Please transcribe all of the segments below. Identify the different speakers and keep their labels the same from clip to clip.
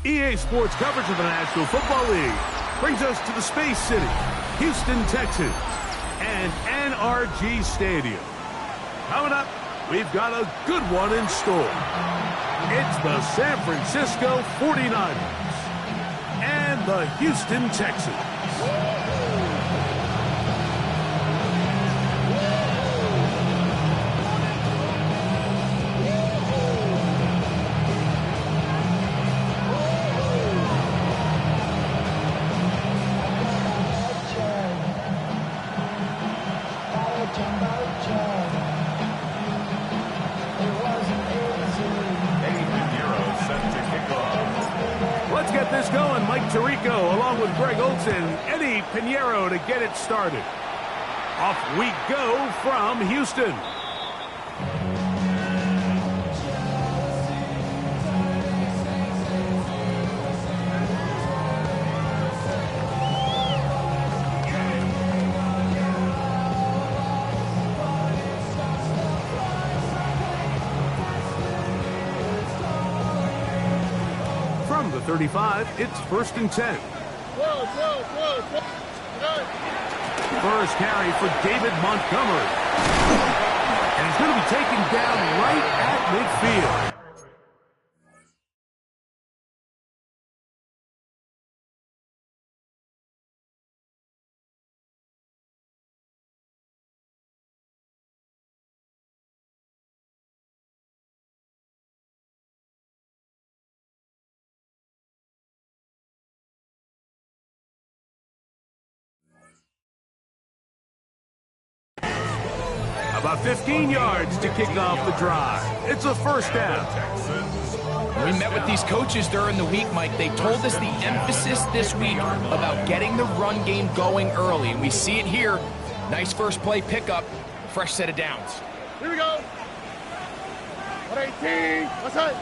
Speaker 1: EA Sports coverage of the National Football League brings us to the Space City, Houston, Texas, and NRG Stadium. Coming up, we've got a good one in store. It's the San Francisco 49ers and the Houston Texans. Let's get this going. Mike Tirico along with Greg Olson, Eddie Pinheiro to get it started. Off we go from Houston. From the 35, it's 1st and 10. First carry for David Montgomery. And he's going to be taken down right at midfield. About 15 yards to kick off the drive. It's a first down.
Speaker 2: We met with these coaches during the week, Mike. They told us the emphasis this week about getting the run game going early. And we see it here. Nice first play pickup. Fresh set of downs.
Speaker 3: Here we go. 118. What's up?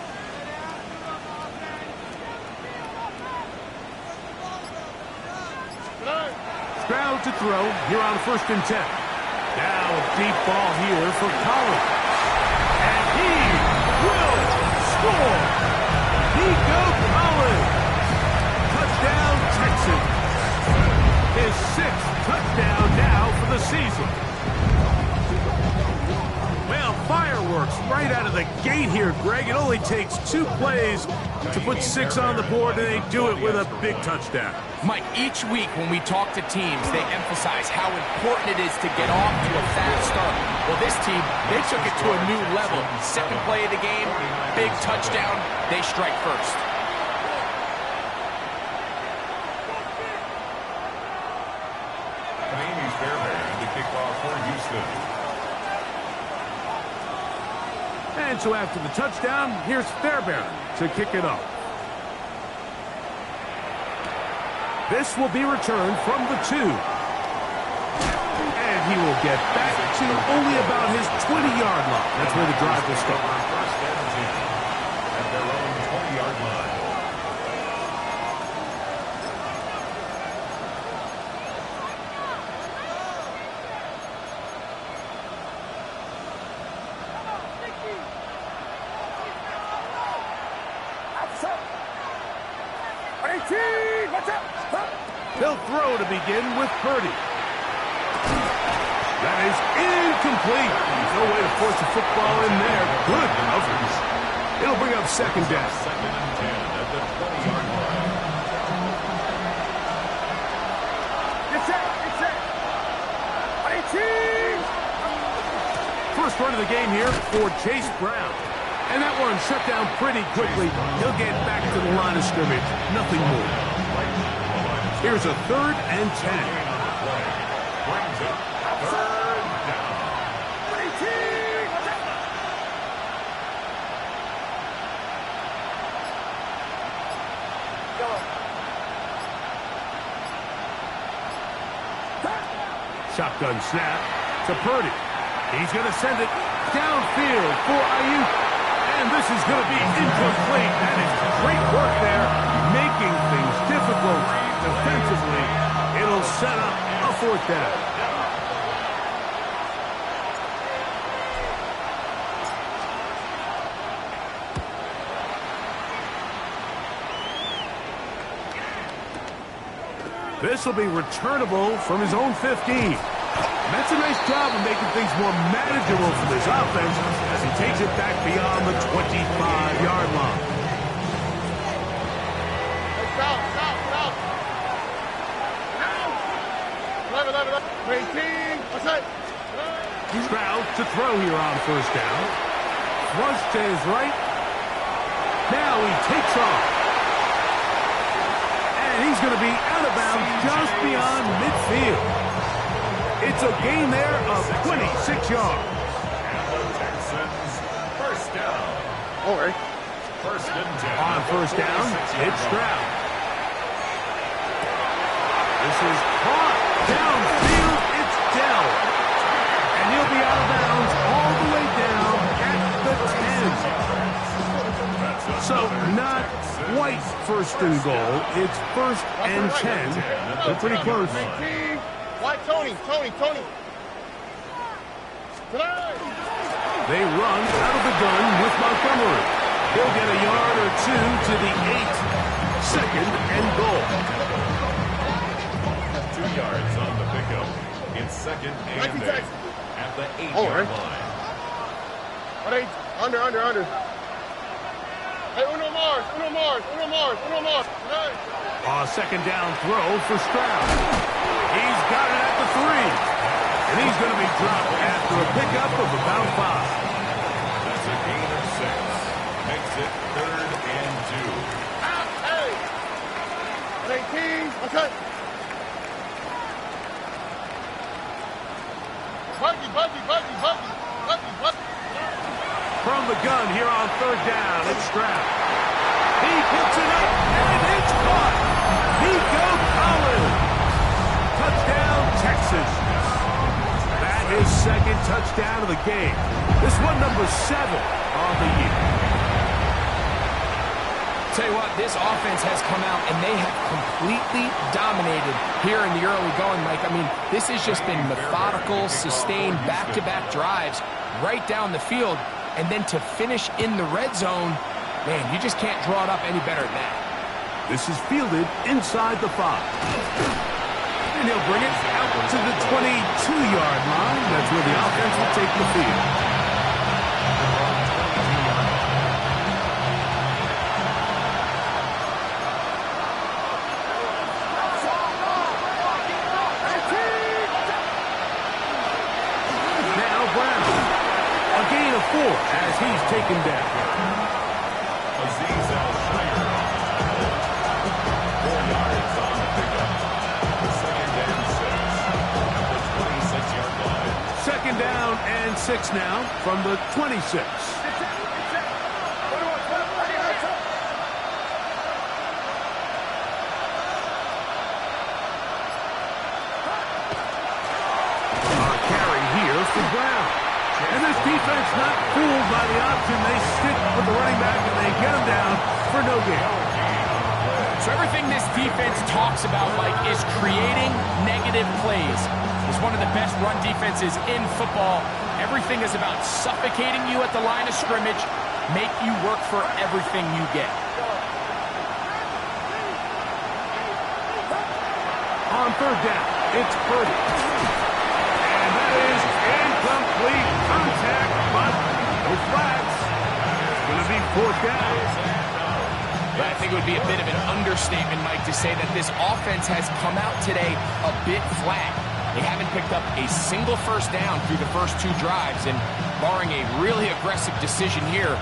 Speaker 1: Stroud to throw here on 1st and 10. Now a deep ball here for Collins. And he will score. Nico Collins. Touchdown, Texans. His 6th touchdown now for the season. Well, fireworks right out of the gate here, Greg. It only takes 2 plays to put 6 on the board, and they do it with a big touchdown.
Speaker 2: Mike, each week when we talk to teams, they emphasize how important it is to get off to a fast start. Well, this team, they took it to a new level. 2nd play of the game, big touchdown. They strike first.
Speaker 4: Amy's Fairbairn to kick off for Houston.
Speaker 1: And so after the touchdown, here's Fairbairn to kick it off. This will be returned from the 2. And he will get back to only about his 20-yard line. That's where the drive will start.
Speaker 4: First and 10 at their own 20-yard line.
Speaker 1: He'll throw to begin with Purdy. That is incomplete. There's no way to force a football in there. Good coverage. It'll bring up 2nd down.
Speaker 4: 2nd and 10 at the 20-yard line.
Speaker 3: Get set. Get set. 18.
Speaker 1: First run of the game here for Chase Brown. And that one shut down pretty quickly. He'll get back to the line of scrimmage. Nothing more. Here's a 3rd and 10.
Speaker 4: Brings up 3rd down.
Speaker 3: 18.
Speaker 1: Shotgun snap to Purdy. He's going to send it downfield for Ayuk. And this is going to be incomplete. That is great work there, making things difficult defensively. It'll set up a 4th down. This will be returnable from his own 15. And that's a nice job of making things more manageable for this offense as he takes it back beyond the 25-yard line.
Speaker 3: Stop. 11. 18. What's that?
Speaker 1: Stroud to throw here on first down. Flush to his right. Now he takes off. And he's going to be out of bounds just beyond midfield. It's a gain there of 26 yards.
Speaker 4: And the Texans, first down.
Speaker 3: All right.
Speaker 4: First and 10.
Speaker 1: On first down, it's Stroud. This is caught downfield. It's Dell. And he'll be out of bounds all the way down at the 10. So not quite first and goal. It's first and 10. They're pretty close.
Speaker 3: 19. Why, Tony.
Speaker 1: They run out of the gun with Montgomery. He'll get a yard or two to the 8. Second and goal.
Speaker 4: 2 yards on the pickup. It's second and 8 at the 8-yard line.
Speaker 3: What eight? Under. Hey, uno más. Nice.
Speaker 1: Second down throw for Stroud. He's got it at the 3. And he's going to be dropped after a pickup of about 5.
Speaker 4: That's a gain of 6. Makes it third and 2.
Speaker 3: Hey. 18. Okay. Buggy.
Speaker 1: From the gun here on third down, it's Stroud. He puts it up, and it's caught. Nico Collins. Touchdown, Texas. That is second touchdown of the game. This one number 7 on the year.
Speaker 2: Tell you what, this offense has come out and they have completely dominated here in the early going, Mike. I mean, this has just been methodical, sustained, back-to-back drives right down the field. And then to finish in the red zone, man, you just can't draw it up any better than that.
Speaker 1: This is fielded inside the 5. And he'll bring it out to the 22-yard line. That's where the offense will take the field. As he's taken down.
Speaker 4: Aziz Al-Shire. 4 yards on the pickup. Second and 6 at the 26-yard line.
Speaker 1: Second down and 6 now from the 26. Our carry here for Brown. And this defense not fooled by the option. They stick with the running back and they get him down for no gain.
Speaker 2: So everything this defense talks about, Mike, is creating negative plays. It's one of the best run defenses in football. Everything is about suffocating you at the line of scrimmage, make you work for everything you get.
Speaker 1: On third down, it's Purdy. And that is incomplete contact, but no flags. It's going to be 4th down.
Speaker 2: But I think it would be a bit of an understatement, Mike, to say that this offense has come out today a bit flat. They haven't picked up a single first down through the first 2 drives, and barring a really aggressive decision here,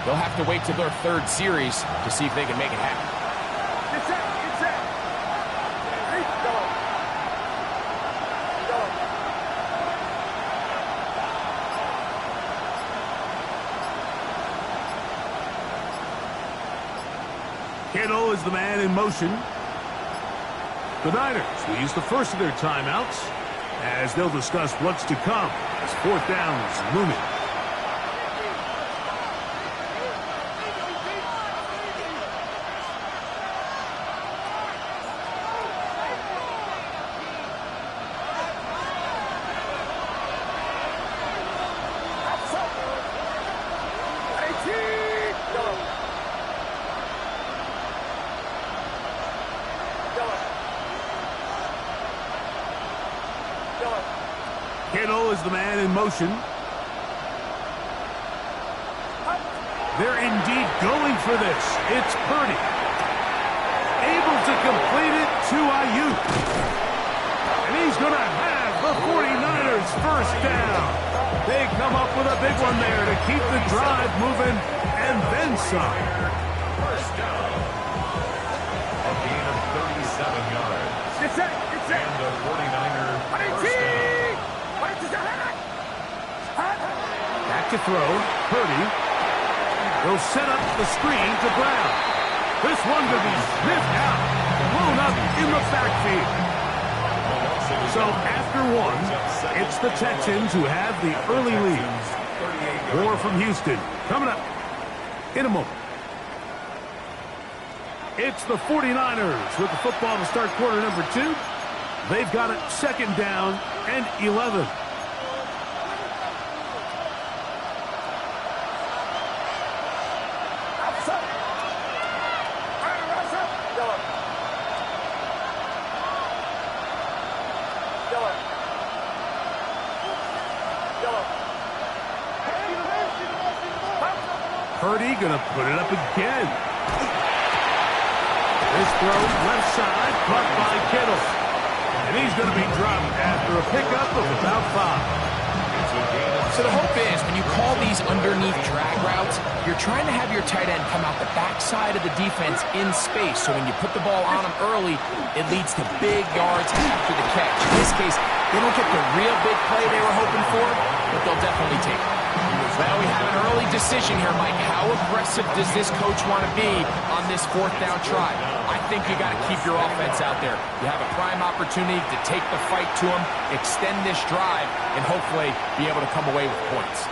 Speaker 2: they'll have to wait till their 3rd series to see if they can make it happen.
Speaker 1: Kittle is the man in motion. The Niners will use the first of their timeouts as they'll discuss what's to come as 4th down is looming. Kittle is the man in motion. They're indeed going for this. It's Purdy. Able to complete it to Ayuk. And he's going to have the 49ers first down. They come up with a big one there to keep the drive moving and then some.
Speaker 4: First down. A gain of 37 yards.
Speaker 3: It's it. It's it.
Speaker 4: And the 49er first down.
Speaker 1: Back to throw. Purdy. They'll set up the screen to Brown. This one to be sniffed out. Blown up in the backfield. So after one, it's the Texans who have the early lead. More from Houston coming up in a moment. It's the 49ers with the football to start quarter number 2. They've got it second down and 11. Purdy gonna put it up again. This throw left side, caught by Kittle. And he's gonna be dropped after a pickup of about 5.
Speaker 2: So the hope is, when you call these underneath drag routes, you're trying to have your tight end come out the backside of the defense in space. So when you put the ball on him early, it leads to big yards after the catch. In this case, they don't get the real big play they were hoping for, but they'll definitely take it. Well, we have an early decision here, Mike. How aggressive does this coach want to be on this fourth down try? I think you got to keep your offense out there. You have a prime opportunity to take the fight to them, extend this drive, and hopefully be able to come away with points.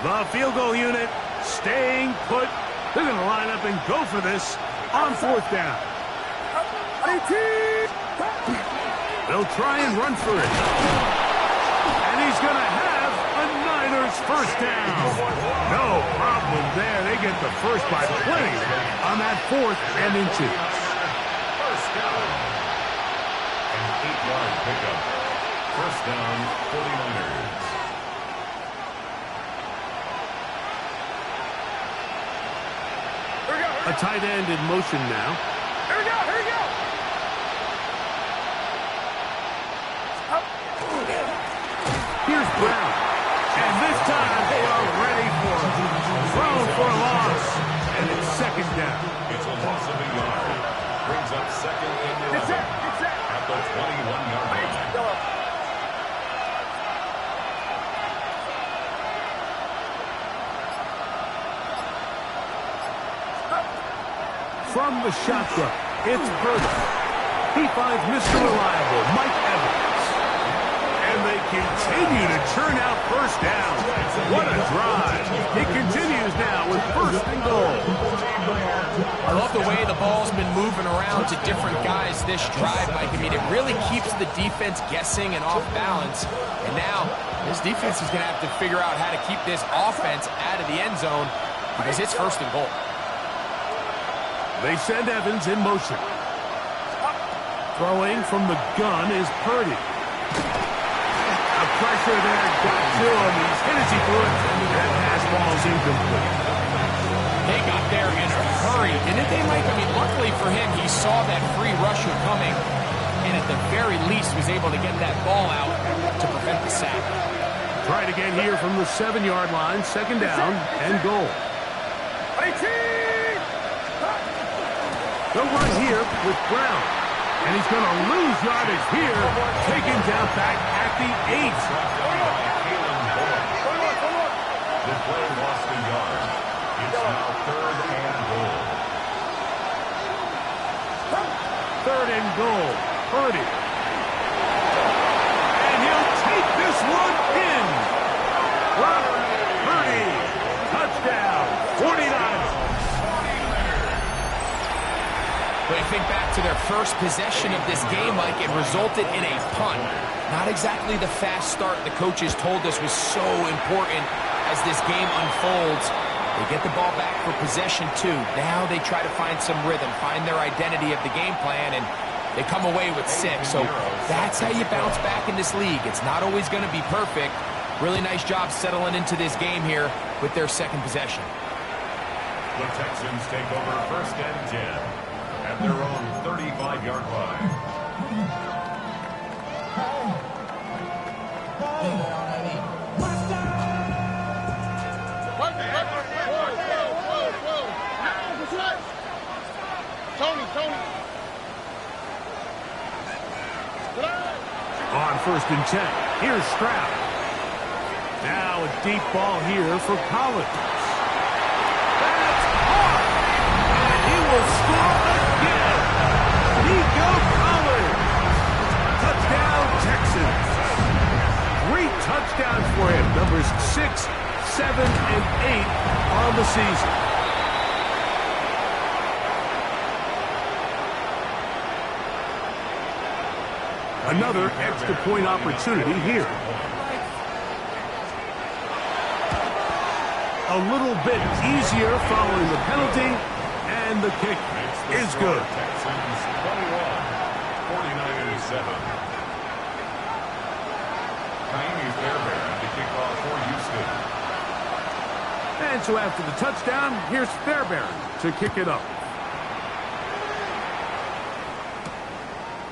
Speaker 1: The field goal unit staying put. They're going to line up and go for this on fourth down. They'll try and run for it. And he's going to have a Niners first down. No problem there. They get the first by plenty on that 4th and inches.
Speaker 4: First down. An 8-yard pickup. First down, 49ers.
Speaker 1: A tight end in motion now.
Speaker 3: Here we go. Here we go.
Speaker 1: Here's Brown. And this time they are ready for it. Thrown for a loss. And it's second down.
Speaker 4: It's a loss of a yard. Brings up second and 11 at the 21-yard line.
Speaker 1: From the shotgun, it's Purdy. He finds Mr. Reliable, Mike Evans. And they continue to churn out first down. What a drive. It continues now with first and goal.
Speaker 2: I love the way the ball's been moving around to different guys this drive, Mike. I mean, it really keeps the defense guessing and off balance. And now, this defense is going to have to figure out how to keep this offense out of the end zone because it's first and goal.
Speaker 1: They send Evans in motion. Throwing from the gun is Purdy. The pressure there got to him. He's hit as he threw it. That pass ball's incomplete.
Speaker 2: They got there in a hurry, didn't they, Mike? I mean, luckily for him, he saw that free rusher coming, and at the very least was able to get that ball out to prevent the sack.
Speaker 1: Tried again here from the 7-yard line. Second down and goal. They'll run here with Brown. And he's going to lose yardage here. Taken down back at the 8.
Speaker 4: The play lost a yard. It's now third and goal.
Speaker 1: Third and goal. Purdy. And he'll take this one in. Robert Purdy. Touchdown. 49ers.
Speaker 2: When you think back to their first possession of this game, Mike, it resulted in a punt. Not exactly the fast start the coaches told us was so important as this game unfolds. They get the ball back for possession two. Now they try to find some rhythm, find their identity of the game plan, and they come away with 6. So that's how you bounce back in this league. It's not always going to be perfect. Really nice job settling into this game here with their second possession.
Speaker 4: The Texans take over first and 10 at their own 35-yard line.
Speaker 3: Tony.
Speaker 1: On first and 10, here's Stroud. Now a deep ball here for Collins. That's hard, and he will score again. Nico Collins. Touchdown, Texans. 3 touchdowns for him. Numbers 6, 7, and 8 on the season. Another extra point opportunity here. A little bit easier following the penalty, and the kick is good.
Speaker 4: Texans 21, 49ers 7. Fairbairn to kick off for Houston.
Speaker 1: And so after the touchdown, here's Fairbairn to kick it up.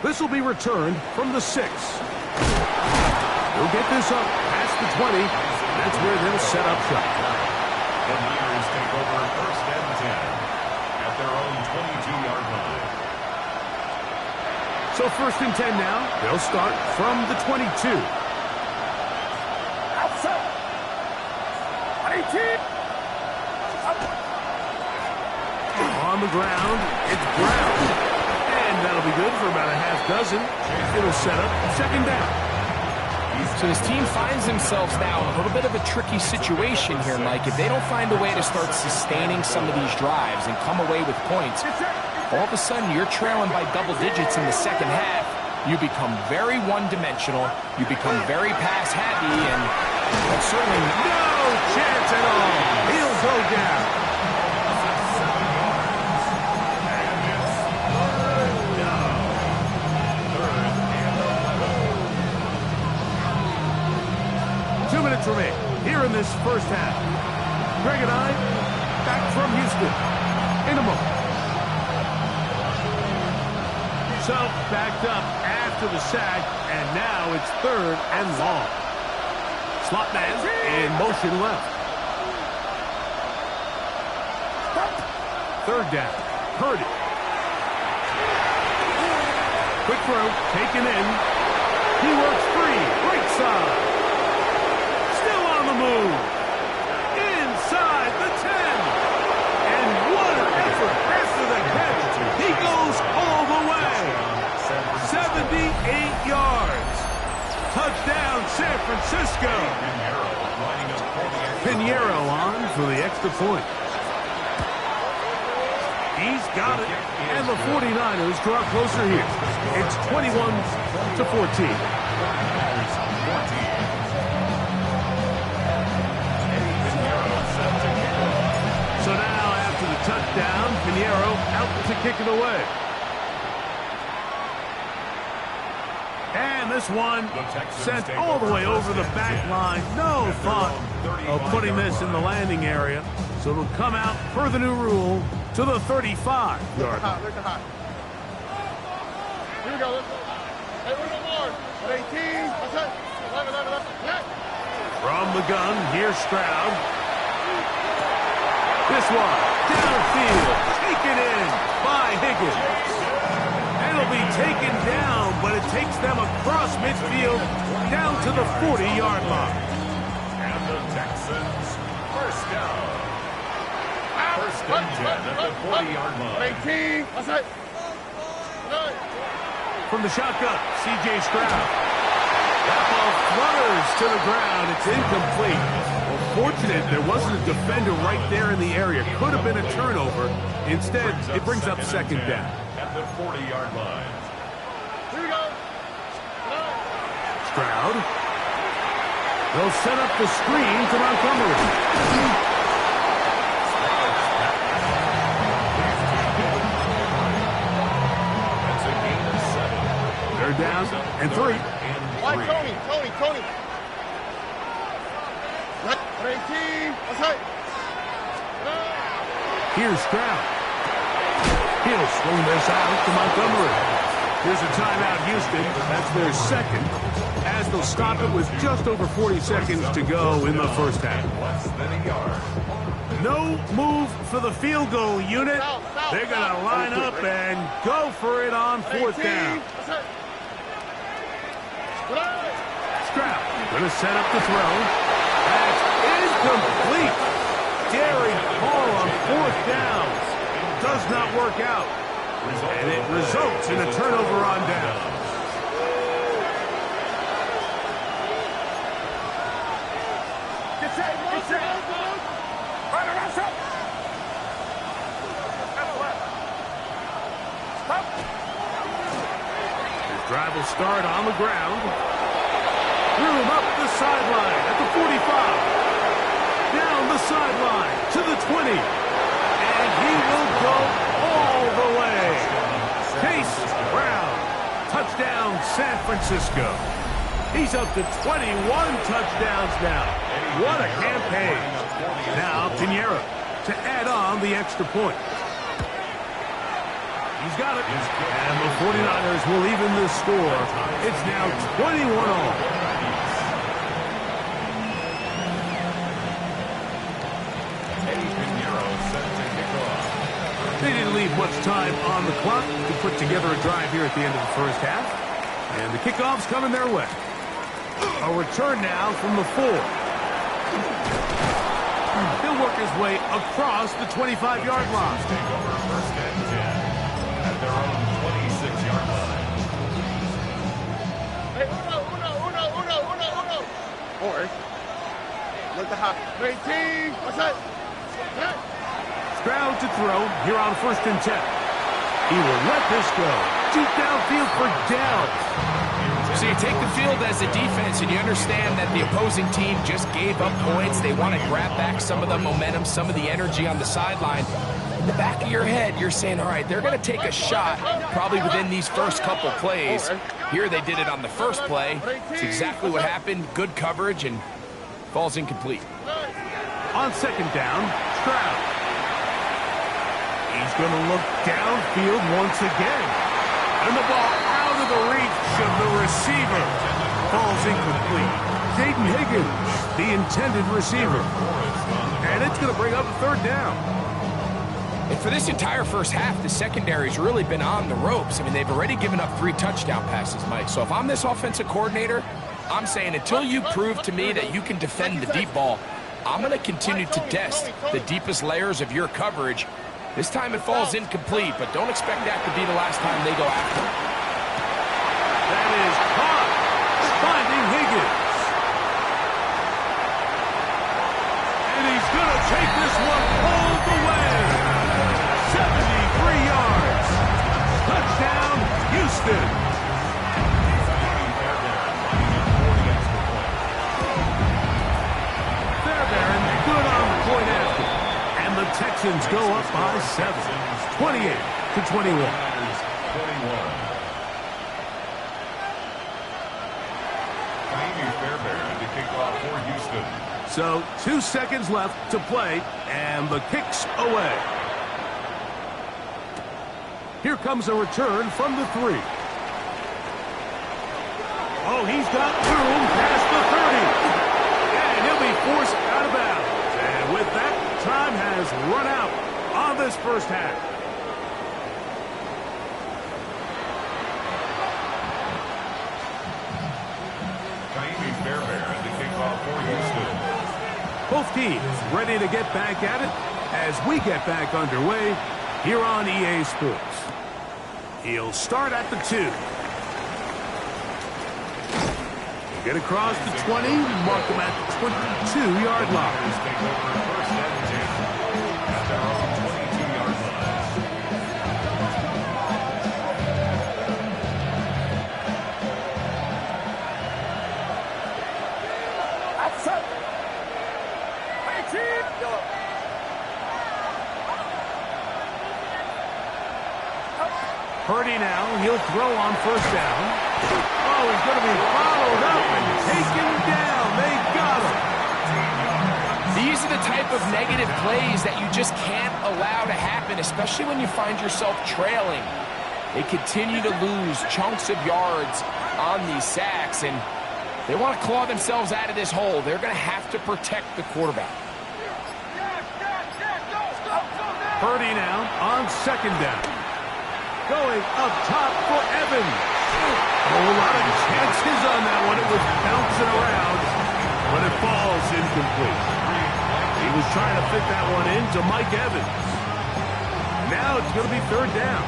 Speaker 1: This will be returned from the 6. He'll get this up past the 20. That's where they'll set up shop.
Speaker 4: The Niners take over first and 10 at their own 22-yard line.
Speaker 1: So first and 10 now. They'll start from the 22.
Speaker 3: Outside. 18.
Speaker 1: On the ground, it's Brown. And that'll be good for about a half dozen. It'll set up second down.
Speaker 2: So this team finds themselves now in a little bit of a tricky situation here, Mike. If they don't find a way to start sustaining some of these drives and come away with points, all of a sudden you're trailing by double digits in the second half. You become very one-dimensional. You become very pass-happy, and that's certainly
Speaker 1: No chance at all. He'll go down. 2 minutes remain here in this first half. Greg and I back from Houston in a moment. So backed up after the sack, and now it's third and long. Slot man in motion left. Third down. Purdy. Quick throw, taken in. He works free, right side. Still on the move. Inside the 10. And what an effort after the catch. He goes all the way. 78 yards. Touchdown, San Francisco. Pinheiro on for the extra point. He's got it, and the 49ers draw closer here. It's 21-14. So now, after the touchdown, Pinheiro out to kick it away. And this one sent all the way over the back line. No thought of putting this in the landing area. So it'll come out per the new rule to the 35-yard line.
Speaker 3: Look hot. Here we go. Hey, we're going more. 18. That's it. 11. Yeah.
Speaker 1: From the gun, here's Stroud. This one, downfield, taken in by Higgins. And it'll be taken down, but it takes them across midfield down to the 40-yard line.
Speaker 4: And the Texans first down. First and 10 at the 40-yard line.
Speaker 3: 18. That's it.
Speaker 1: From the shotgun, C.J. Stroud. That ball flutters to the ground. It's incomplete. Well, fortunate there wasn't a defender right there in the area. Could have been a turnover. Instead, it brings up second down.
Speaker 4: At the 40-yard line.
Speaker 3: Here we go.
Speaker 1: Stroud. They'll set up the screen to Montgomery. and 3.
Speaker 3: Why, Tony. Right, 18. Outside.
Speaker 1: Here's Stroud. He'll swing this out to Montgomery. Here's a timeout, Houston. That's their second, as they'll stop it with just over 40 seconds to go in the first half. No move for the field goal unit. They're going to line up and go for it on 4th down. Stroud going to set up the throw. That's incomplete. Gary Hall on 4th down. Does not work out. And it results in a turnover on down. His drive will start on the ground. Threw him up the sideline at the 45. Down the sideline to the 20. And he will go all the way. Chase Brown. Touchdown, San Francisco. He's up to 21 touchdowns now. What a campaign. Now Pinheiro to add on the extra point. He's got it. And the 49ers will even the score. It's now 21-all. They didn't leave much time on the clock to put together a drive here at the end of the first half. And the kickoff's coming their way. A return now from the 4. He'll work his way across the 25-yard line.
Speaker 4: Take over 1st and 10 at their own 26-yard line.
Speaker 3: Hey, uno. Or, look the hop. 18. Outside.
Speaker 1: Stroud to throw here on 1st and 10. He will let this go. Deep downfield for Downs.
Speaker 2: So you take the field as a defense and you understand that the opposing team just gave up points. They want to grab back some of the momentum, some of the energy on the sideline. In the back of your head, you're saying, all right, they're going to take a shot probably within these first couple plays. Here they did it on the first play. It's exactly what happened. Good coverage and falls incomplete.
Speaker 1: On 2nd down, Stroud. He's going to look downfield once again. And the ball out of the reach of the receiver. Falls incomplete. Jaden Higgins, the intended receiver. And it's going to bring up 3rd down.
Speaker 2: And for this entire first half, the secondary's really been on the ropes. I mean, they've already given up 3 touchdown passes, Mike. So if I'm this offensive coordinator, I'm saying until you prove to me that you can defend the deep ball, I'm going to continue to test the deepest layers of your coverage. This time it falls incomplete, but don't expect that to be the last time they go after it.
Speaker 1: That is caught. Finding Higgins. And he's going to take this one all the way. 73 yards. Touchdown, Houston. Fairbairn good on the point after. And the Texans go up by 7. 28-21. So 2 seconds left to play, and the kick's away. Here comes a return from the 3. Oh, he's got room past the 30. And he'll be forced out of bounds. And with that, time has run out on this first half. Both teams ready to get back at it as we get back underway here on EA Sports. He'll start at the 2. Get across the 20, mark him at the 22-yard line. Purdy now, he'll throw on 1st down. Oh, he's going to be followed up and taken down. They got him.
Speaker 2: These are the type of negative plays that you just can't allow to happen, especially when you find yourself trailing. They continue to lose chunks of yards on these sacks, and they want to claw themselves out of this hole. They're going to have to protect the quarterback.
Speaker 1: Purdy now on second down. Going up top for Evans. A whole lot of chances on that one. It was bouncing around, but it falls incomplete. He was trying to fit that one into Mike Evans. Now it's going to be third down.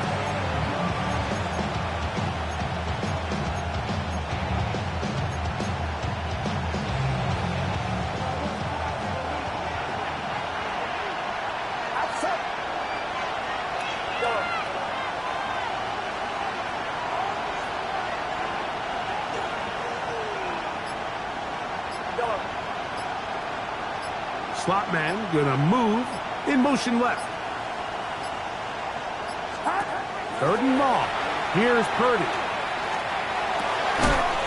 Speaker 1: Slot man gonna move in motion left. Third and long. Here's Purdy.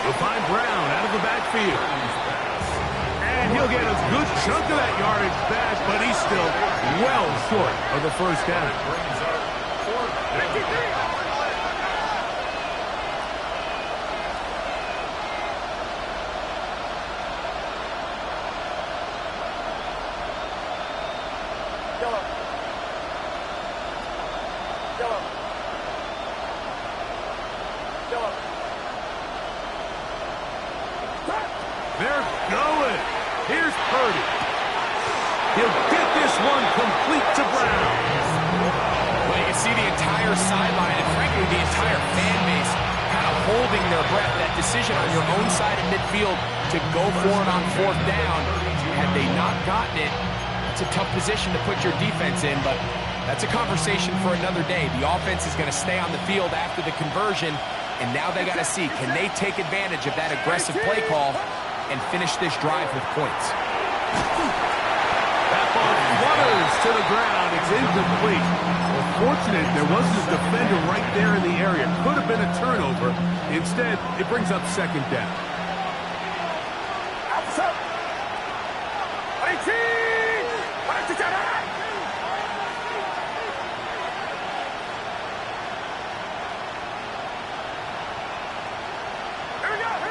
Speaker 1: He'll find Brown out of the backfield. And he'll get a good chunk of that yardage back, but he's still well short of the first down. They're going. Here's Purdy. He'll get this one complete to Brown.
Speaker 2: Well, you can see the entire sideline and, frankly, the entire fan base kind of holding their breath. That decision on your own side of midfield to go for it on fourth down. Had they not gotten it, it's a tough position to put your defense in, but that's a conversation for another day. The offense is going to stay on the field after the conversion, and now they got to see, can they take advantage of that aggressive play call and finish this drive with points?
Speaker 1: That ball flutters to the ground. It's incomplete. Well, fortunate there wasn't a defender right there in the area. Could have been a turnover. Instead, it brings up second down.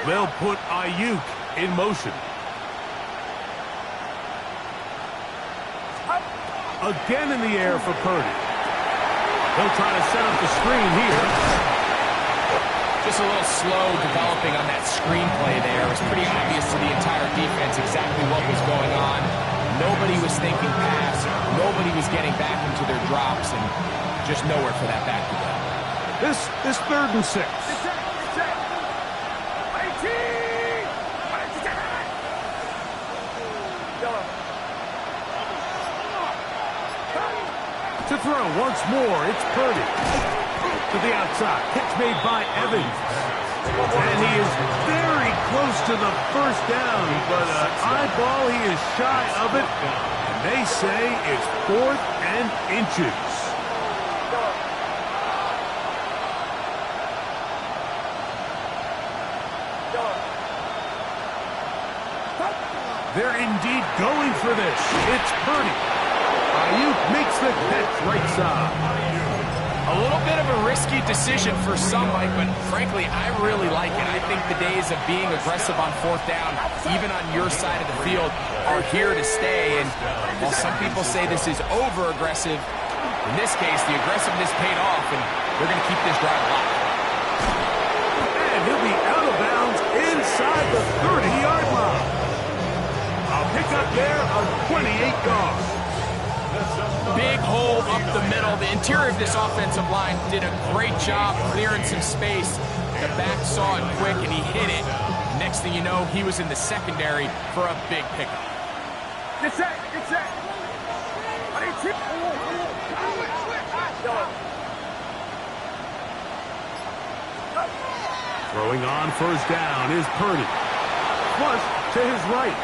Speaker 1: They'll put Ayuk in motion. Again in the air for Purdy. He'll try to set up the screen here.
Speaker 2: Just a little slow developing on that screenplay there. It was pretty obvious to the entire defense exactly what was going on. Nobody was thinking pass. Nobody was getting back into their drops, and just nowhere for that back to go.
Speaker 1: This is 3rd and 6. To throw once more, it's Purdy. To the outside, catch made by Evans. And he is very close to the first down, but an eyeball, he is shy of it. And they say it's 4th and inches. They're indeed going for this. It's Purdy. Ayuk makes the catch right side.
Speaker 2: A little bit of a risky decision for some, Mike, but frankly, I really like it. I think the days of being aggressive on fourth down, even on your side of the field, are here to stay. And while some people say this is over-aggressive, in this case, the aggressiveness paid off, and they're going to keep this drive alive.
Speaker 1: And he'll be out of bounds inside the 30-yard line. A pickup there of 28 yards.
Speaker 2: Big hole up the middle. The interior of this offensive line did a great job clearing some space. The back saw it quick, and he hit it. Next thing you know, he was in the secondary for a big pickup.
Speaker 3: Get set, get set.
Speaker 1: Throwing on first down is Purdy. Flush to his right.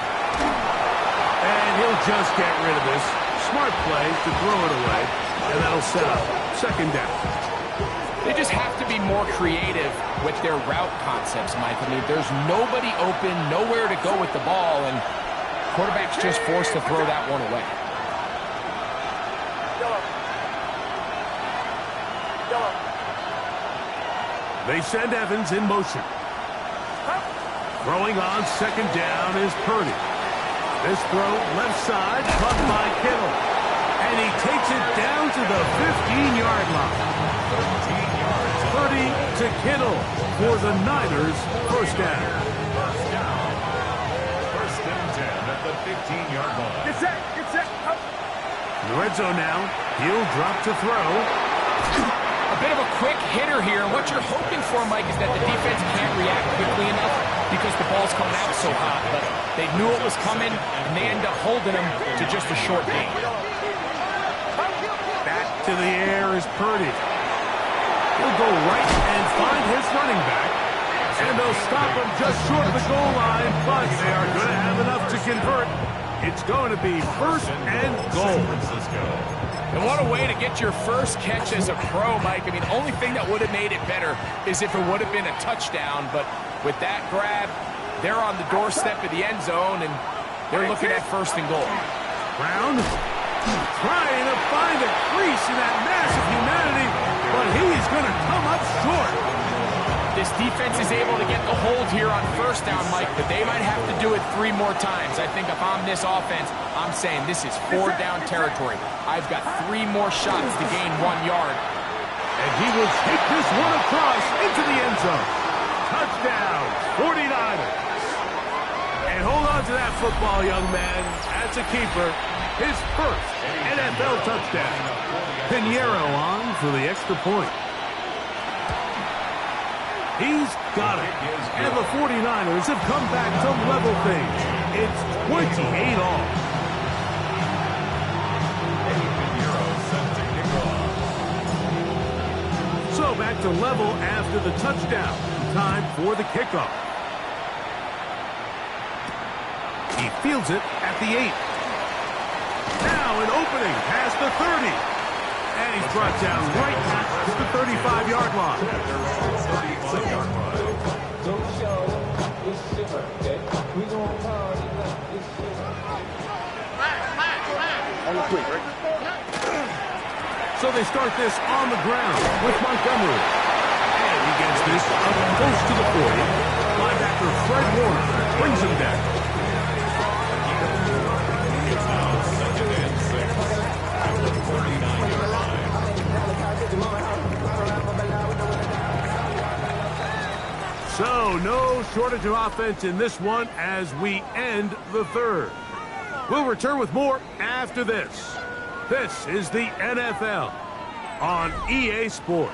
Speaker 1: And he'll just get rid of this. Smart play to throw it away, and that'll set up second down.
Speaker 2: They just have to be more creative with their route concepts, Mike. I mean, there's nobody open, nowhere to go with the ball, and quarterback's just forced to throw that one away.
Speaker 1: They send Evans in motion. Throwing on second down is Purdy. This throw left side, caught by Kittle. And he takes it down to the 15-yard line.
Speaker 4: 13 yards.
Speaker 1: Purdy to Kittle for the Niners, first down.
Speaker 4: First and 10 at the 15-yard line.
Speaker 3: Get set, get set. Up.
Speaker 1: In the red zone now, he'll drop to throw.
Speaker 2: A bit of a quick hitter here. What you're hoping for, Mike, is that the defense can't react quickly enough because the ball's coming out so hot. But they knew it was coming, and they end up holding them to just a short gain.
Speaker 1: Back to the air is Purdy. He'll go right and find his running back. And they'll stop him just short of the goal line, but they are going to have enough to convert. It's going to be first and goal.
Speaker 2: And what a way to get your first catch as a pro, Mike. I mean, the only thing that would have made it better is if it would have been a touchdown. But with that grab, they're on the doorstep of the end zone, and they're looking at first and goal.
Speaker 1: Brown trying to find a crease in that mass of humanity, but he's going to come up short.
Speaker 2: This defense is able to get the hold here on first down, Mike, but they might have to do it 3 more times. I think if I'm this offense, I'm saying this is 4-down territory. I've got 3 more shots to gain 1 yard.
Speaker 1: And he will take this one across into the end zone. Touchdown, 49ers. And hold on to that football, young man. That's a keeper. His first NFL touchdown. Pinheiro on for the extra point. He's got it. And the 49ers have come back to level things. It's 28 all. So back to level after the touchdown. Time for the kickoff. He fields it at the 8. Now an opening past the 30. And he's brought down right at the 35-yard line. So they start this on the ground with Montgomery. And he gets this up close to the 40. Linebacker Fred Warner brings him down.
Speaker 4: It's now 2nd and 6 at the 39-yard line.
Speaker 1: So no shortage of offense in this one as we end the third. We'll return with more after this. This is the NFL on EA Sports.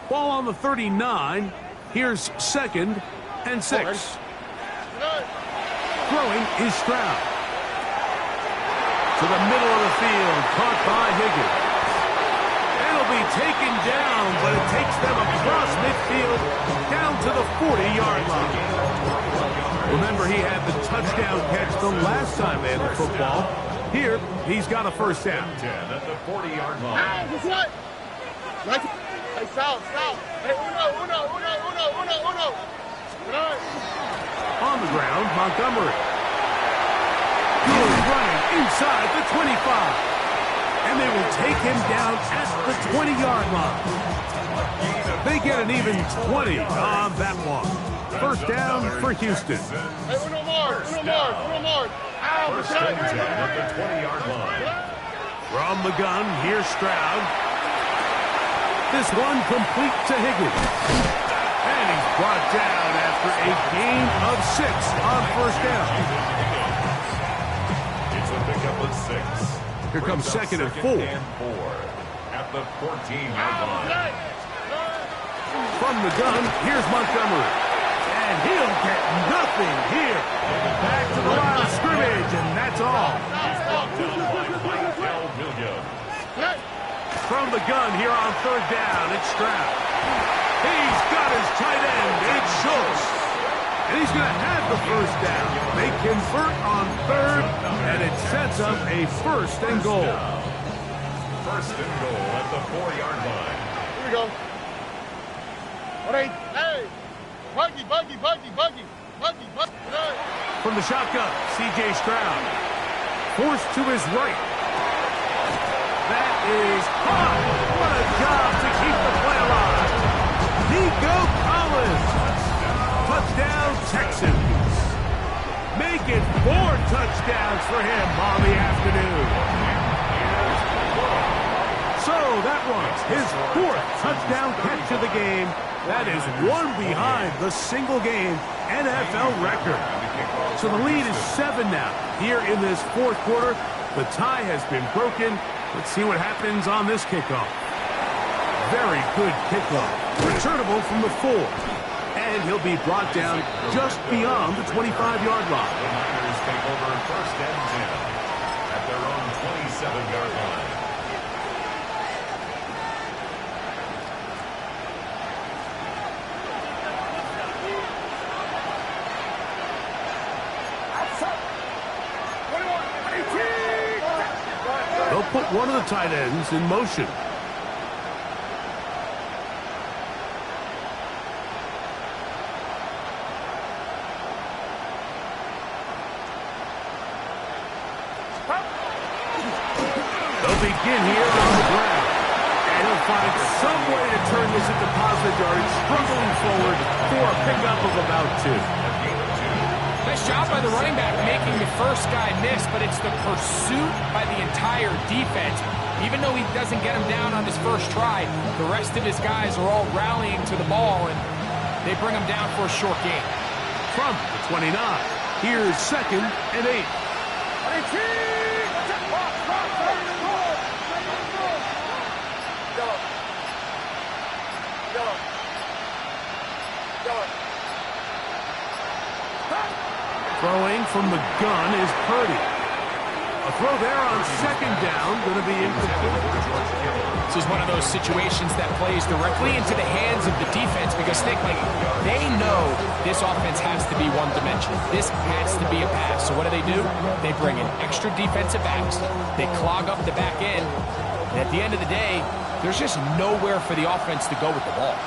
Speaker 1: Ball on the 39. Here's 2nd and 6. Throwing is Stroud. To the middle of the field, caught by Higgins. It'll be taken down, but it takes them across midfield down to the 40-yard line. Remember, he had the touchdown catch the last time they had the football. Here, he's got a first down.
Speaker 4: 10 at the 40-yard line.
Speaker 3: Hey, foul. Hey, uno.
Speaker 1: On the ground, Montgomery. Good running inside the 25. And they will take him down at the 20-yard line. They get an even 20 on that one. First down for Houston.
Speaker 3: Hey, uno more.
Speaker 4: First and 10 at the 20-yard line.
Speaker 1: From the gun, here's Stroud. This one complete to Higgins. And he's brought down after a gain of 6 on first down.
Speaker 4: It's a pickup of 6.
Speaker 1: Here comes 2nd and 4.
Speaker 4: At the 14-yard line.
Speaker 1: From the gun, here's Montgomery. And he'll get nothing here. Back to the line of scrimmage, and that's all. From the gun here on 3rd down, it's Stroud. He's got his tight end, it's Schultz. And he's going to have the first down. They convert on third, and it sets up a 1st and goal.
Speaker 4: 1st and goal at the 4-yard line.
Speaker 3: Here we go. 1-8. Hey! Buggy.
Speaker 1: From the shotgun, C.J. Stroud. Forced to his right. That is high. What a job to keep the play alive. Nico Collins. Touchdown, Texans. Make it 4 touchdowns for him on the afternoon. So that was his 4th touchdown catch of the game. That is one behind the single-game NFL record. So the lead is 7 now. Here in this 4th quarter, the tie has been broken. Let's see what happens on this kickoff. Very good kickoff. Returnable from the 4. And he'll be brought down just beyond the 25-yard line.
Speaker 4: The Niners take over 1st and 10 at their own 27-yard line.
Speaker 1: They'll put one of the tight ends in motion. They'll begin here on the ground. And he'll find some way to turn this into positive yards, struggling forward for a pickup of about 2.
Speaker 2: Nice job by the running back making the first guy miss, but it's the pursuit by the entire defense. Even though he doesn't get him down on his first try, the rest of his guys are all rallying to the ball, and they bring him down for a short gain.
Speaker 1: From the 29, here's 2nd and 8. Throwing from the gun is Purdy. A throw there on 2nd down, going to be incomplete.
Speaker 2: This is one of those situations that plays directly into the hands of the defense because they know this offense has to be one-dimensional. This has to be a pass. So what do? They bring in extra defensive backs. They clog up the back end. And at the end of the day, there's just nowhere for the offense to go with the ball.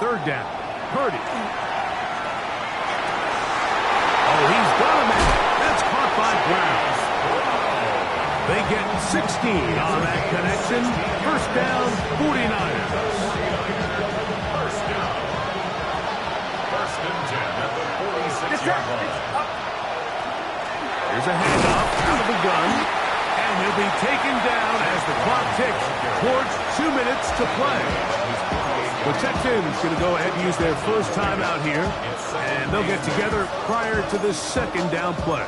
Speaker 1: Third down. Purdy. Oh, he's got him in. That's caught by Brown. They get 16 on that connection. 1st down, 49ers.
Speaker 4: 1st down. 1st and 10 at the 46-yard line.
Speaker 1: Here's a handoff out of the gun. And he'll be taken down as the clock ticks towards 2 minutes to play. The Texans going to go ahead and use their first timeout here, and they'll get together prior to the 2nd down play.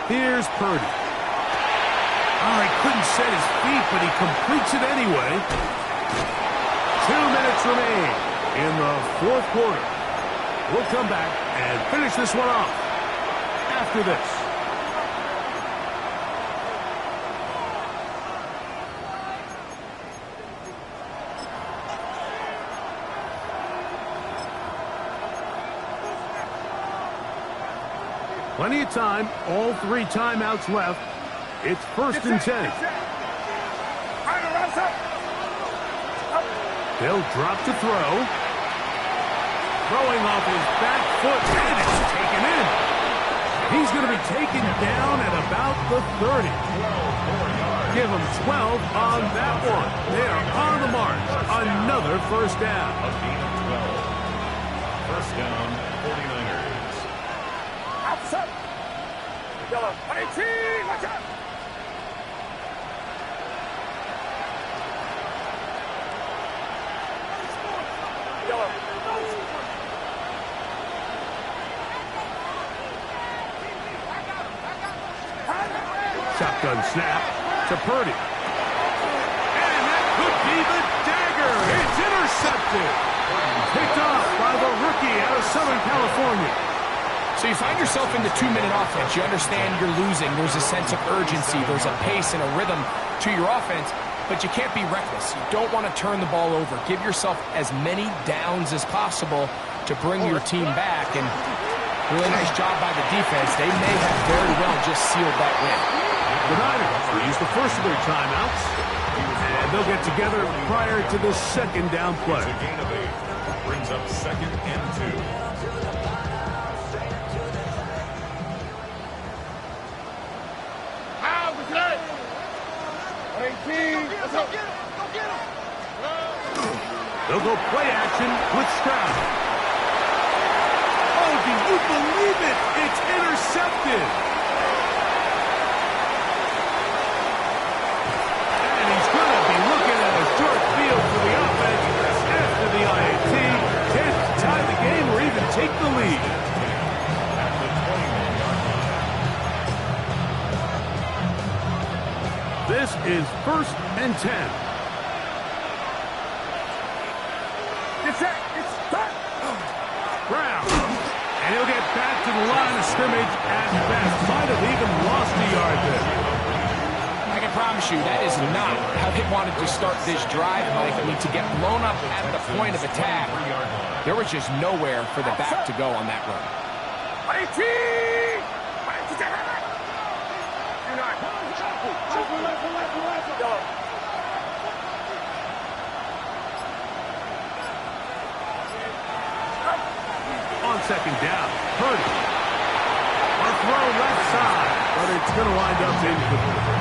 Speaker 1: Here's Purdy. Oh, he couldn't set his feet, but he completes it anyway. 2 minutes remain in the 4th quarter. We'll come back and finish this one off after this. Plenty of time, all 3 timeouts left. It's 1st and 10. They'll drop to throw. Throwing off his back foot, and it's taken in. He's going to be taken down at about the 30. Give him 12 on that one. They are on the march. Another 1st down.
Speaker 4: A gain of 12. 1st down, 49ers.
Speaker 1: Shotgun snap to Purdy. And that could be the dagger. It's intercepted. Picked off by the rookie out of Southern California.
Speaker 2: So you find yourself in the 2-minute offense. You understand you're losing. There's a sense of urgency. There's a pace and a rhythm to your offense. But you can't be reckless. You don't want to turn the ball over. Give yourself as many downs as possible to bring your team back. And really nice job by the defense. They may have very well just sealed that win.
Speaker 1: The Niners will use the first of their timeouts, and they'll get together prior to the second down play.
Speaker 4: It's a gain of 8. Brings up 2nd and 2.
Speaker 1: They'll go play action with Stroud. Oh, do you believe it? It's intercepted. And he's going to be looking at a short field for the offense after the IAT. Can't tie the game or even take the lead.
Speaker 4: At the 29-yard line.
Speaker 1: This is 1st and 10. Brown. And he'll get back to the line of scrimmage at best. Might have even lost a yard there.
Speaker 2: I can promise you that is not how they wanted to start this drive, Mike. I mean, to get blown up at the point of attack, there was just nowhere for the back to go on that run.
Speaker 1: On second down, Purdy. A throw left side, but it's going to wind up incomplete.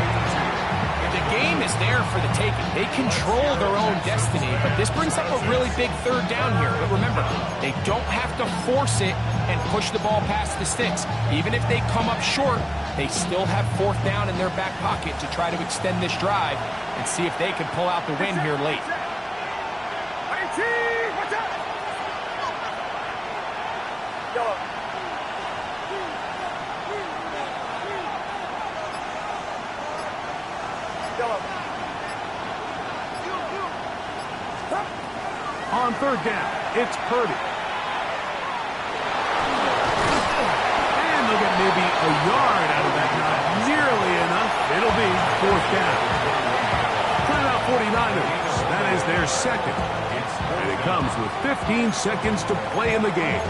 Speaker 2: The game is there for the taking. They control their own destiny, but this brings up a really big 3rd down here. But remember, they don't have to force it and push the ball past the sticks. Even if they come up short, they still have 4th down in their back pocket to try to extend this drive and see if they can pull out the win here late.
Speaker 1: On 3rd down, it's Purdy. And they'll get maybe a yard out of that. Not nearly enough. It'll be 4th down. Timeout 49ers. That is their 2nd. And it comes with 15 seconds to play in the game.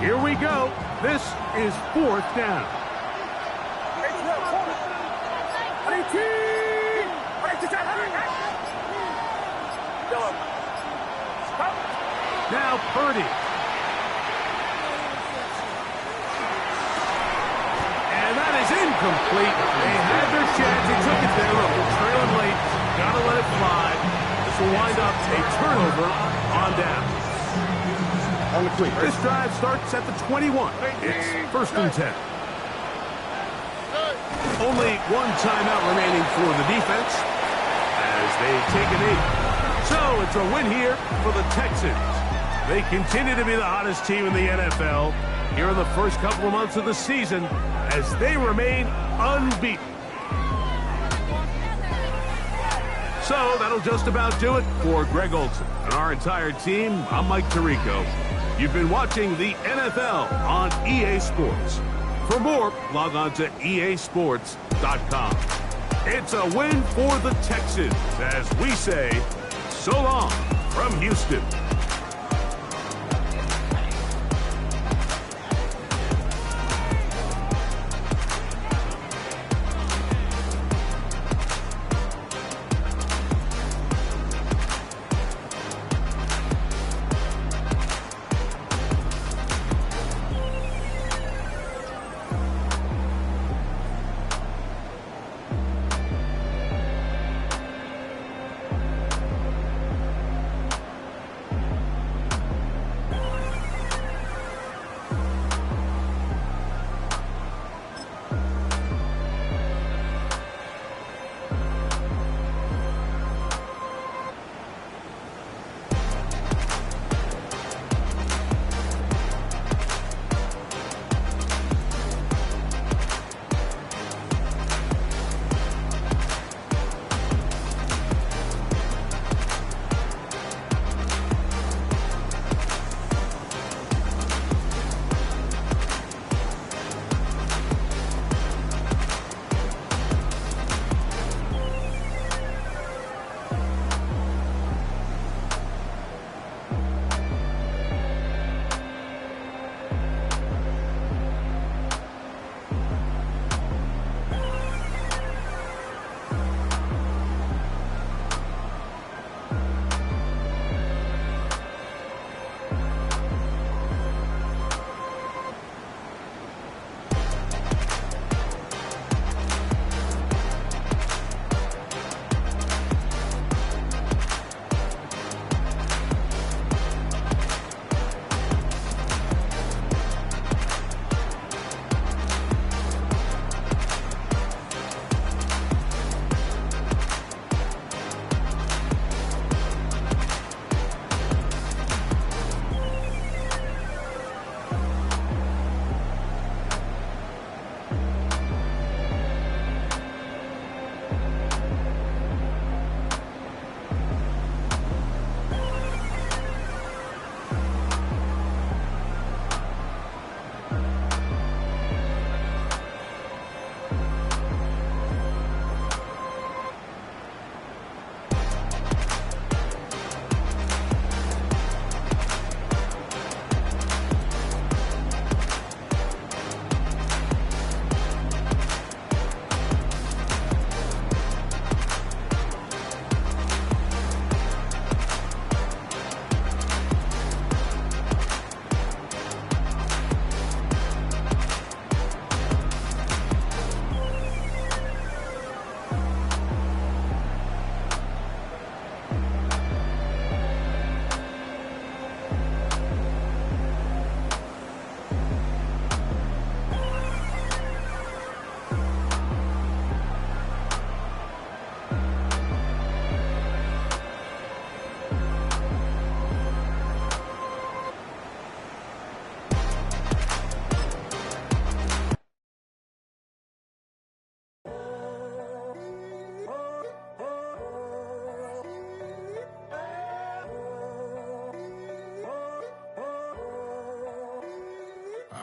Speaker 1: Here we go. This is 4th down. Now Purdy. And that is incomplete. They had their chance. They took it there. Look, they're trailing late. Gotta let it fly. This will wind up a turnover on down. This drive starts at the 21. It's 1st and 10. Only one timeout remaining for the defense as they take a knee. So it's a win here for the Texans. They continue to be the hottest team in the NFL here in the first couple of months of the season as they remain unbeaten. So that'll just about do it for Greg Olson and our entire team. I'm Mike Tirico. You've been watching the NFL on EA Sports. For more, log on to easports.com. It's a win for the Texans as we say, so long from Houston.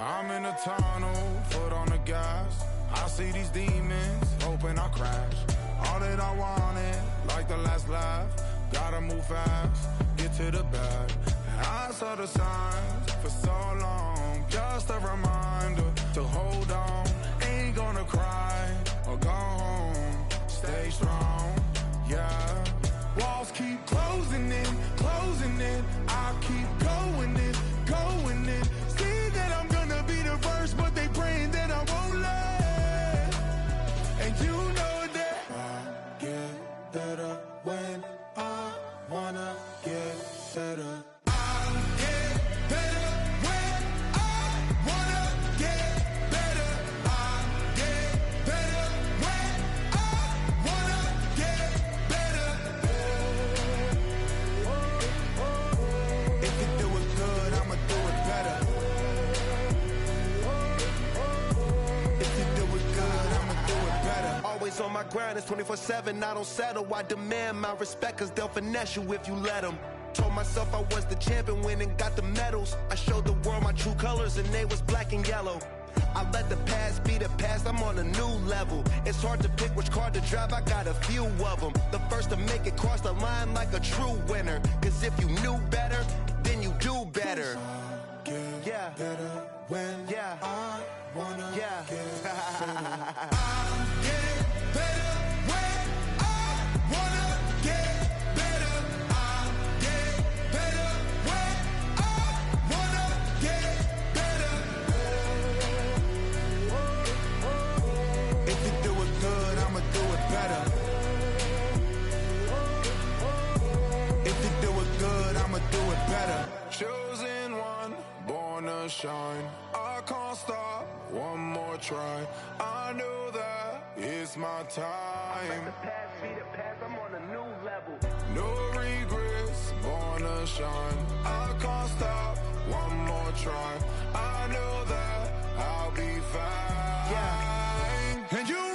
Speaker 5: I'm in a tunnel, foot on the gas. I see these demons, hoping I crash. All that I wanted, like the last laugh. Gotta move fast, get to the bag. I saw the signs for so long, just a reminder to hold on. Ain't gonna cry or go home, stay strong, yeah. Walls keep closing in, I keep going in, going in. See that I'm gonna be the first, but they praying that I won't let. And you know that I get better when I wanna get better.
Speaker 6: On my grind, it's 24/7, I don't settle. I demand my respect, cause they'll finesse you if you let them. Told myself I was the champion, went and got the medals. I showed the world my true colors and they was black and yellow. I let the past be the past, I'm on a new level. It's hard to pick which car to drive, I got a few of them. The first to make it cross the line like a true winner. Cause if you knew better, then you do better. Yeah, better when I wanna get better.
Speaker 5: Chosen one, born to shine. I can't stop, one more try. I know that it's my time.
Speaker 6: The past be the past, I'm on a new level.
Speaker 5: No regrets, born to shine. I can't stop, one more try. I know that I'll be fine.
Speaker 6: Yeah.
Speaker 5: And you